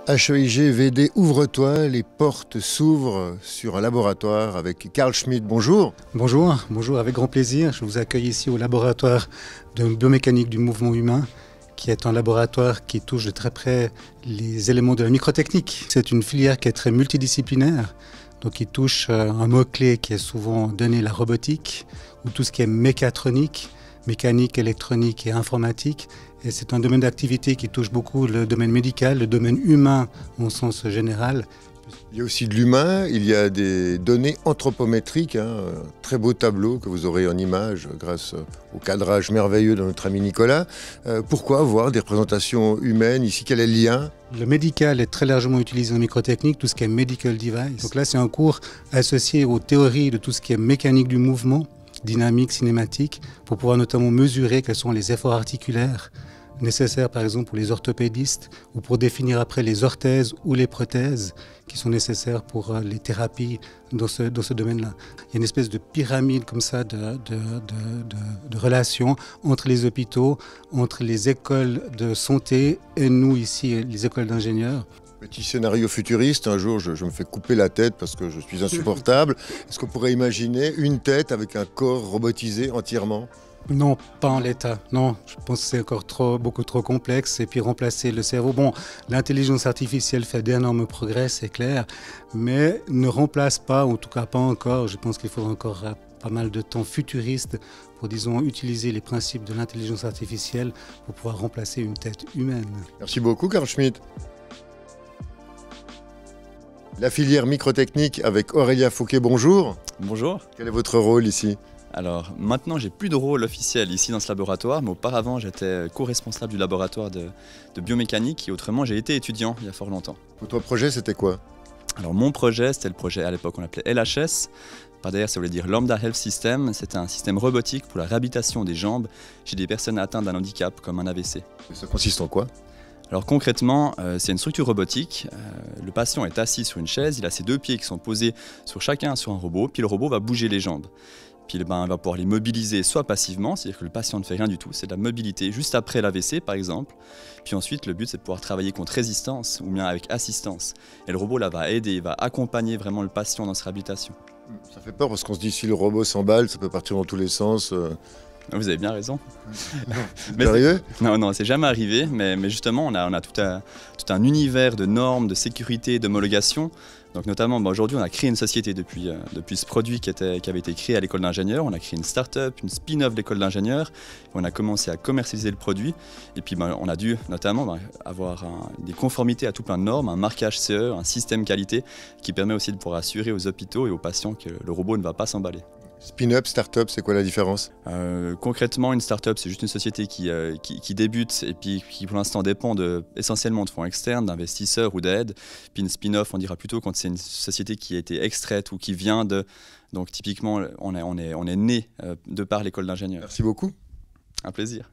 HEIG VD Ouvre-toi, les portes s'ouvrent sur un laboratoire avec Carl Schmitt. Bonjour. Bonjour, avec grand plaisir. Je vous accueille ici au laboratoire de biomécanique du mouvement humain, qui est un laboratoire qui touche de très près les éléments de la microtechnique. C'est une filière qui est très multidisciplinaire, donc qui touche un mot-clé qui est souvent donné, la robotique, ou tout ce qui est mécatronique, mécanique, électronique et informatique. Et c'est un domaine d'activité qui touche beaucoup le domaine médical, le domaine humain au sens général. Il y a aussi de l'humain, il y a des données anthropométriques, un très beau tableau que vous aurez en image grâce au cadrage merveilleux de notre ami Nicolas. Pourquoi avoir des représentations humaines ici? Quel est le lien? Le médical est très largement utilisé en microtechnique, tout ce qui est medical device. Donc là, c'est un cours associé aux théories de tout ce qui est mécanique du mouvement, dynamique, cinématique, pour pouvoir notamment mesurer quels sont les efforts articulaires nécessaires par exemple pour les orthopédistes ou pour définir après les orthèses ou les prothèses qui sont nécessaires pour les thérapies dans ce domaine-là. Il y a une espèce de pyramide comme ça de relations entre les hôpitaux, entre les écoles de santé et nous ici, les écoles d'ingénieurs. Petit scénario futuriste, un jour je me fais couper la tête parce que je suis insupportable. Est-ce qu'on pourrait imaginer une tête avec un corps robotisé entièrement? Non, pas en l'état. Non, je pense que c'est encore beaucoup trop complexe. Et puis remplacer le cerveau. Bon, l'intelligence artificielle fait d'énormes progrès, c'est clair, mais ne remplace pas, en tout cas pas encore. Je pense qu'il faudra encore pas mal de temps futuriste pour, disons, utiliser les principes de l'intelligence artificielle pour pouvoir remplacer une tête humaine. Merci beaucoup, Carl Schmitt. La filière microtechnique avec Aurélia Fouquet, bonjour. Bonjour. Quel est votre rôle ici? Alors maintenant j'ai plus de rôle officiel ici dans ce laboratoire, mais auparavant j'étais co-responsable du laboratoire de biomécanique et autrement j'ai été étudiant il y a fort longtemps. Votre projet c'était quoi? Alors mon projet, c'était le projet à l'époque on l'appelait LHS, par derrière ça voulait dire Lambda Health System, c'était un système robotique pour la réhabilitation des jambes chez des personnes atteintes d'un handicap comme un AVC. Ça consiste en quoi? Alors concrètement, c'est une structure robotique. Le patient est assis sur une chaise, il a ses deux pieds qui sont posés sur chacun sur un robot, puis le robot va bouger les jambes. Puis il va pouvoir les mobiliser soit passivement, c'est-à-dire que le patient ne fait rien du tout, c'est de la mobilité juste après l'AVC par exemple. Puis ensuite le but c'est de pouvoir travailler contre résistance ou bien avec assistance. Et le robot là va aider, va accompagner vraiment le patient dans sa réhabilitation. Ça fait peur parce qu'on se dit si le robot s'emballe, ça peut partir dans tous les sens. Vous avez bien raison. C'est arrivé? Non, c'est jamais arrivé, mais justement on a tout un univers de normes, de sécurité, d'homologation. Donc notamment aujourd'hui on a créé une société depuis ce produit qui avait été créé à l'école d'ingénieurs. On a créé une start-up, une spin-off de l'école d'ingénieurs. On a commencé à commercialiser le produit et puis on a dû notamment avoir des conformités à tout plein de normes, un marquage CE, un système qualité qui permet aussi de pouvoir assurer aux hôpitaux et aux patients que le robot ne va pas s'emballer. Spin-up, start-up, c'est quoi la différence? Concrètement, une start-up, c'est juste une société qui débute et puis qui pour l'instant dépend essentiellement de fonds externes, d'investisseurs ou d'aides. Puis une spin-off, on dira plutôt quand c'est une société qui a été extraite ou qui vient de... Donc typiquement, on est né de par l'école d'ingénieurs. Merci beaucoup. Un plaisir.